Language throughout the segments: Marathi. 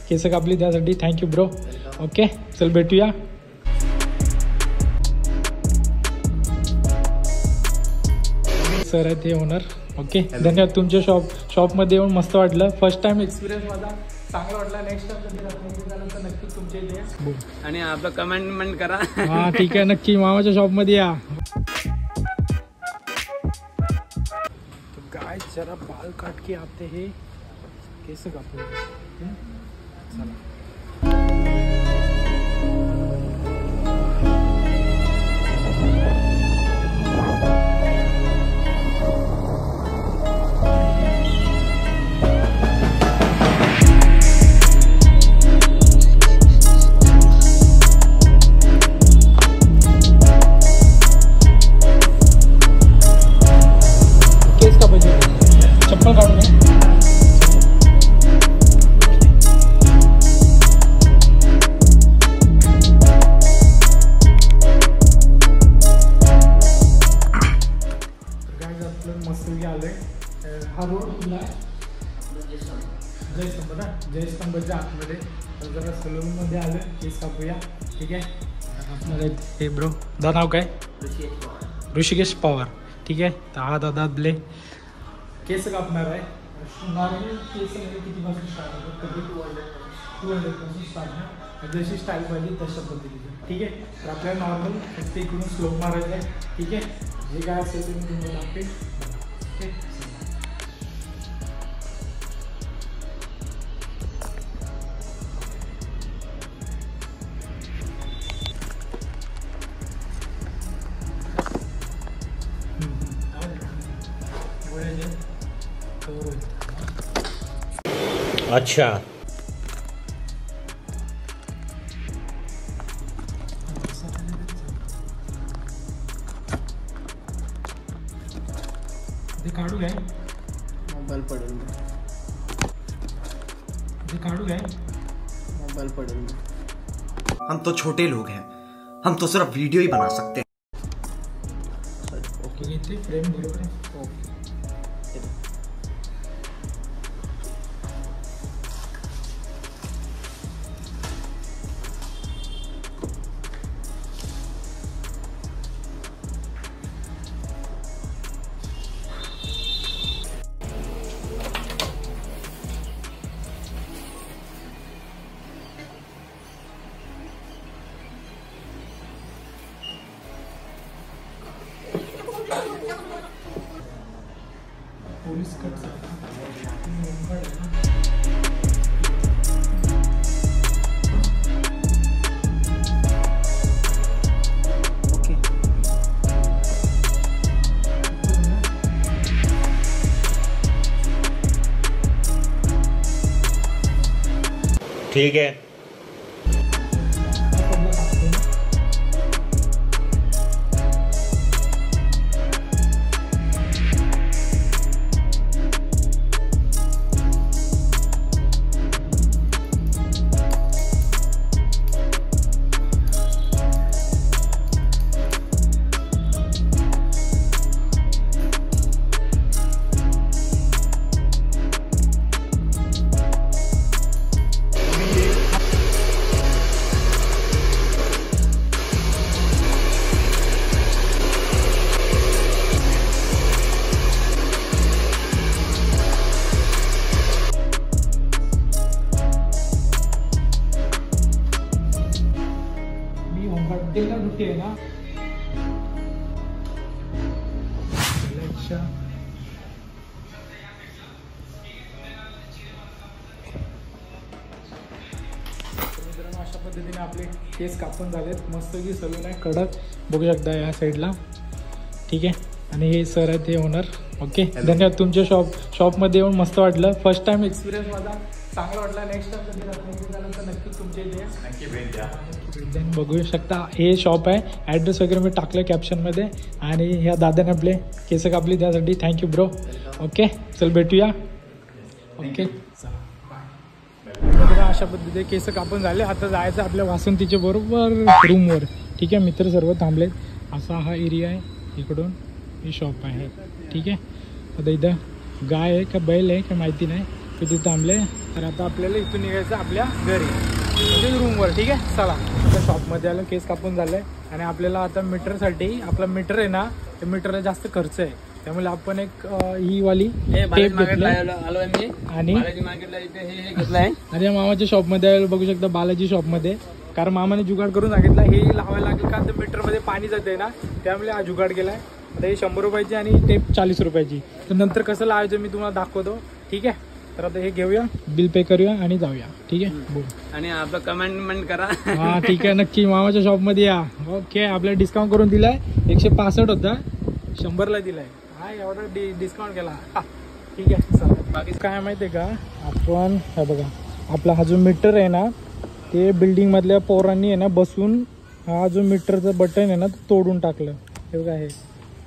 केस कापली त्यासाठी थँक्यू ब्रो. ओके चल भेटूया. सर आहे ते ओनर. ओके धन्यवाद. तुमच्या शॉपमध्ये येऊन मस्त वाटलं. फर्स्ट टाइम एक्सपिरियन्स माझा चांगला वाटला. नेक्स्ट टाइम कधी झाल्यानंतर नक्की तुमच्या इथे आणि आपलं कमेंट करा. हा ठीक आहे नक्की मामाच्या शॉपमध्ये या. तो गाय जरा बाल काट के आते हैं केस कापू. चला चप्पल काढून घे. मस्तपैकी आलोय. हा रोड कुठला आहे? जयस्तंभ ना. जयस्तंभच्या आतमध्ये जरा सलूनमध्ये आलं. केस कापूया. ठीक आहे. आपल्याला हे ब्रो दा नाव काय? ऋषिकेश पवार. ठीक आहे. तर हा दादा आपले केस कापणार आहे. नॉर्मल केस कितीपासून स्टार्ट होतं? कधी 200 स्टार्ट आहे. जशी स्टाईल पाहिजे तशा पद्धतीने. ठीक आहे. तर आपल्याला नॉर्मल फक्त इकडून स्लोप मारायचं आहे. ठीक आहे. जे काय असेल ते मी तुम्हाला दाखवेन. ओके अच्छा ते काढू काय? मोबाईल पडेल. ते काढू काय? मोबाईल पडेल. हम तो छोटे लोग हैं, हम तो सिर्फ वीडियो ही बना सकते हैं. ओके इथे फ्रेम बरोबर आहे. पोलीस कट ओके ठीक है. ड्यूटी आहे ना. अशा पद्धतीने आपले केस कापून झालेत. मस्त की सलून आहे कडक बघू शकता या साईडला. ठीक आहे. आणि हे सर आहेत ते ओनर. ओके धन्यवाद. तुमच्या शॉपमध्ये येऊन मस्त वाटलं. फर्स्ट टाइम एक्सपिरियन्स माझा चांगला वाटला. नेक्स्ट टाइम कधी झाल्यानंतर नक्की तुमच्या इथे नक्की भेट द्या. बघू शकता हे शॉप आहे. ॲड्रेस वगैरे मी टाकलं कॅप्शनमध्ये. आणि ह्या दादाने आपले केस कापली त्यासाठी थँक्यू ब्रो. ओके चल भेटूया. ओके चला अशा पद्धतीने केस कापून झाले. आता जायचं आपल्या वासंतीच्या बरोबर रूमवर. ठीक आहे. मित्र सर्व थांबलेत. असा हा एरिया आहे. इकडून ही शॉप आहे. ठीक आहे. आता इथं गाय आहे का बैल आहे का माहिती नाही. किती थांबले. तर आता आपल्याला इथून निघायचं आपल्या घरी म्हणजे रूमवर. ठीक आहे चला. आता शॉपमध्ये आलं, केस कापून झालंय आणि आपल्याला आता मीटरसाठी, आपला मीटर आहे ना ते मीटरला जास्त खर्च आहे, त्यामुळे आपण एक ही वाली टेप घेतलाय आणि आणि या मामाच्या शॉपमध्ये बघू शकता, बालाजी शॉपमध्ये. कारण मामाने जुगाड करून सांगितलं हे लावायला लागेल का तर मीटरमध्ये पाणी जाते ना, त्यामुळे हा जुगाड केलाय. आता ही 100 रुपयाची आणि टेप 40 रुपयाची. तर नंतर कसं लावायचं मी तुम्हाला दाखवतो. ठीक आहे. तर आता हे घेऊया, बिल पे करूया आणि जाऊया. ठीक आहे. बोल. आणि आपलं कमेंट करा. हा ठीक आहे, नक्की मामाच्या शॉपमध्ये या. ओके. आपल्याला डिस्काउंट करून दिलाय. 165 होता, 100ला दिलाय. हा एवढा डिस्काउंट केला. ठीक आहे. चला. बाकी काय माहिती आहे का, आपण हा बघा आपला हा जो मीटर आहे ना ते बिल्डिंग मधल्या पोरांनी आहे ना बसून हा जो मीटरचं बटन आहे ना तो तोडून टाकलं. हे बघा,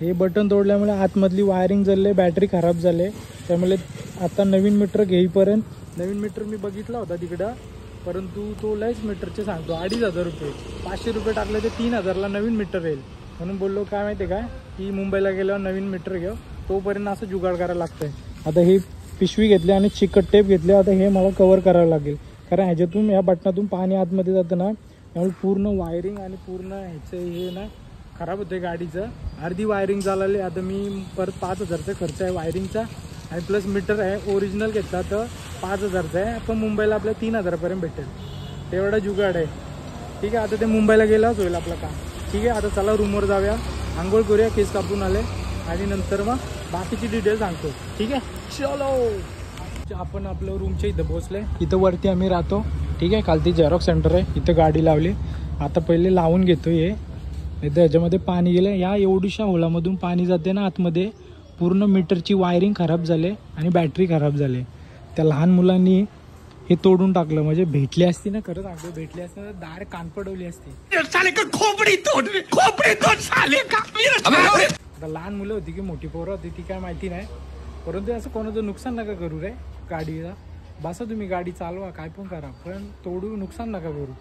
हे बटन तोडल्यामुळे आतमधली वायरिंग जळले, बॅटरी खराब झाले. त्यामुळे आता नवीन मीटर घेईपर्यंत, नवीन मीटर मी बघितला होता तिकडं, परंतु तो लयच मीटरचे सांगतो 2,500 रुपये. 500 रुपये टाकले तर 3,000ला नवीन मीटर येईल. म्हणून बोललो काय माहिती आहे का, की मुंबईला गेल्यावर नवीन मीटर घेऊ, तोपर्यंत असं जुगाड करायला लागतंय. आता ही पिशवी घेतली आणि चिकट टेप घेतली. आता हे मला कव्हर करावं लागेल, कारण ह्याच्यातून या बटनातून पाणी आतमध्ये जातं ना, त्यामुळे पूर्ण वायरिंग आणि पूर्ण ह्याचं हे ना खराब होतं गाडीचं. अर्धी वायरिंग झालेली. आता मी परत 5,000चा खर्च आहे वायरिंगचा आणि प्लस मीटर आहे ओरिजिनल घेतला तर 5,000चा आहे. पण मुंबईला आपल्या 3,000पर्यंत भेटेल, तेवढा जुगाड आहे. ठीक आहे. आता ते मुंबईला गेलाच होईल आपलं काम. ठीक आहे. आता चला रूमवर जाऊया, आंघोळ करूया, केस कापून आले आणि नंतर मग बाकीची डिटेल सांगतो. ठीक आहे. चलो. आपण आपलं रूमच्या इथं पोहोचले. इथं वरती आम्ही राहतो. ठीक आहे. खालती झेरॉक्स सेंटर आहे, इथं गाडी लावली. आता पहिले लावून घेतो. हे इथं ह्याच्यामध्ये पाणी गेलं, या एवढीशा होलामधून पाणी जाते ना आतमध्ये. पूर्ण मीटरची वायरिंग खराब झाले आणि बॅटरी खराब झाले. त्या लहान मुलांनी हे तोडून टाकलं. म्हणजे भेटली असती ना, खरं सांगतो, भेटली असती ना डायरेक्ट कान पडवली असती. आता लहान मुलं होती की मोठी पोरं होती ती काय माहिती नाही, परंतु असं कोणाचं नुकसान नका करू रे गाडीला. बसा तुम्ही, गाडी चालवा, काय पण करा, पण तोडू नुकसान नका करू.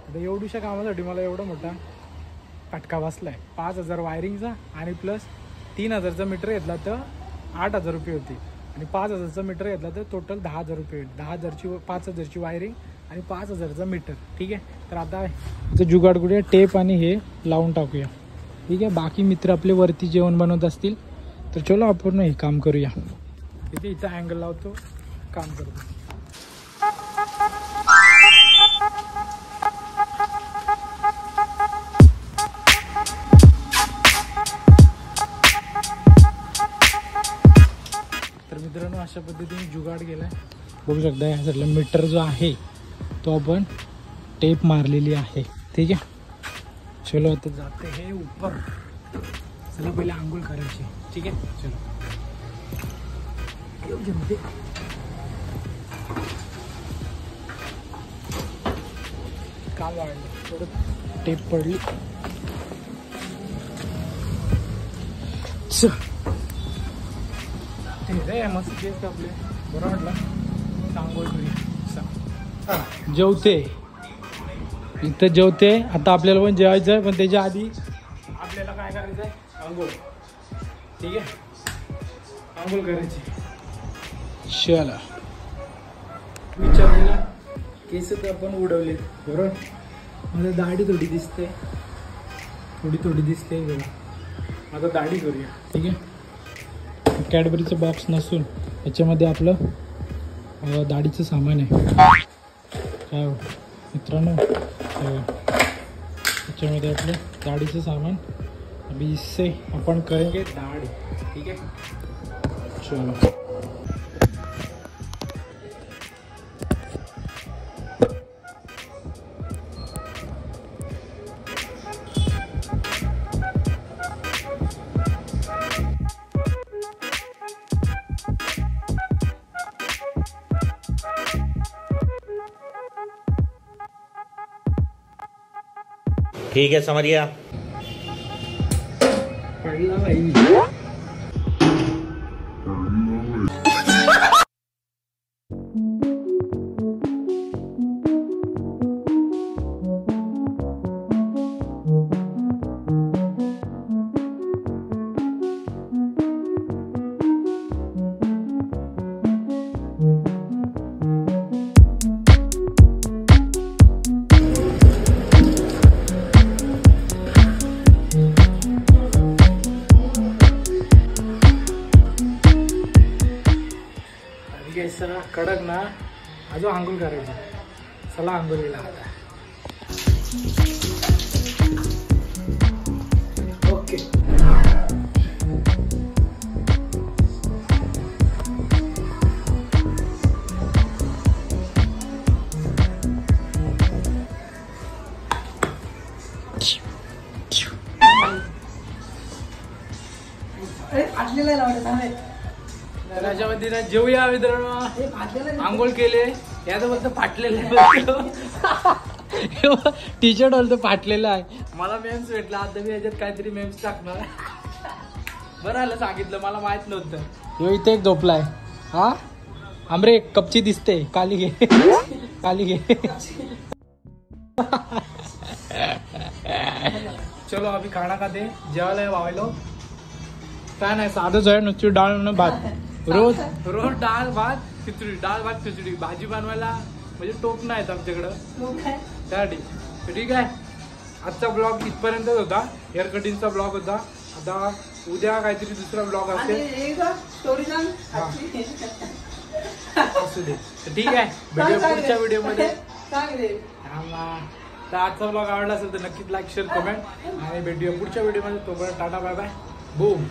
आता एवढ्याशा कामासाठी मला एवढा मोठा फटका बसलाय. 5,000 वायरिंगचा आणि प्लस 3,000चा मीटर घेतला तर 8,000 रुपये होते आणि 5,000चा मीटर घेतला तर टोटल 10,000 रुपये. 5,000ची वायरिंग आणि 5,000चा मीटर. ठीक आहे. तर आता जुगाड करूया, टेप आणि हे लावून टाकूया. ठीक आहे. बाकी मित्र आपले वरती जेवण बनवत असतील तर चलो आपण हे काम करूया. इथं अँगल लावतो, काम करतो. तर मित्रांनो अशा पद्धतीने जुगाड केलाय. बघू शकता या साईडला मीटर जो आहे तो आपण टेप मारलेली आहे. ठीक आहे. चलो आता जाते हे ऊपर. चला पहिले आंघोळ करायची. ठीक आहे. चलो काम वाढलं, थोडं टेप पडली. रे मस्त केस कापले, बरं वाटलं. आंघोळ करूया. जेवते इथं, जेवते. आता आपल्याला पण जेवायचं आहे, पण त्याच्या आधी आपल्याला काय करायचं आहे, आंघोळ. ठीक आहे. आंघोळ करायची. चला. विचारले ना, केस तर आपण उडवले बरोबर. मला दाढी थोडी दिसते, थोडी दिसते बघा. आता दाढी करूया. ठीक आहे. कॅडबरीचं बॉक्स नसून याच्यामध्ये आपलं दाढीचं सामान आहे. काय मित्रांनो, त्याच्यामध्ये आपलं दाढीचं सामान. अभी इससे अपन करेंगे दाढ़ी. ठीक है. चलो. ठीक है, समझ गया. पडला भाई. केस कडक ना, अजून आंघोळ करायची. चला आंघोळीला आता. ओके. त्याच्यामध्ये ना जेवूया मित्रांनो. आंघोळ केले याचं फक्त फाटलेलं टी शर्ट बोलतो फाटलेलं आहे. मला मेम्स भेटला आता मी याच्यात काहीतरी मेम्स टाकणार. बरं आलं सांगितलं, मला माहित नव्हतं. ह्यो इथे एक झोपलाय. हा आमरे कपची दिसते. काली घे काली घे. चलो अभी खाना खाते. जेवायला वावलो काय नाही, साधंच आहे. नुसती डाळ न भात. रोज रोज डाळ भात खिचडी, डाळ भात खिचडी. भाजी बनवायला म्हणजे टोप नाही आमच्याकडं त्यासाठी. ठीक आहे, आजचा ब्लॉग इथपर्यंतच होता. हेअर कटिंगचा ब्लॉग होता. आता उद्या काहीतरी दुसरा ब्लॉग असेल. असू दे. ठीक आहे, भेटूया पुढच्या व्हिडिओ मध्ये. तर आजचा ब्लॉग आवडला असेल तर नक्कीच लाईक शेअर कमेंट आणि भेटूया पुढच्या व्हिडिओ मध्ये. तोपर्यंत टाटा बाय बाय. बूम.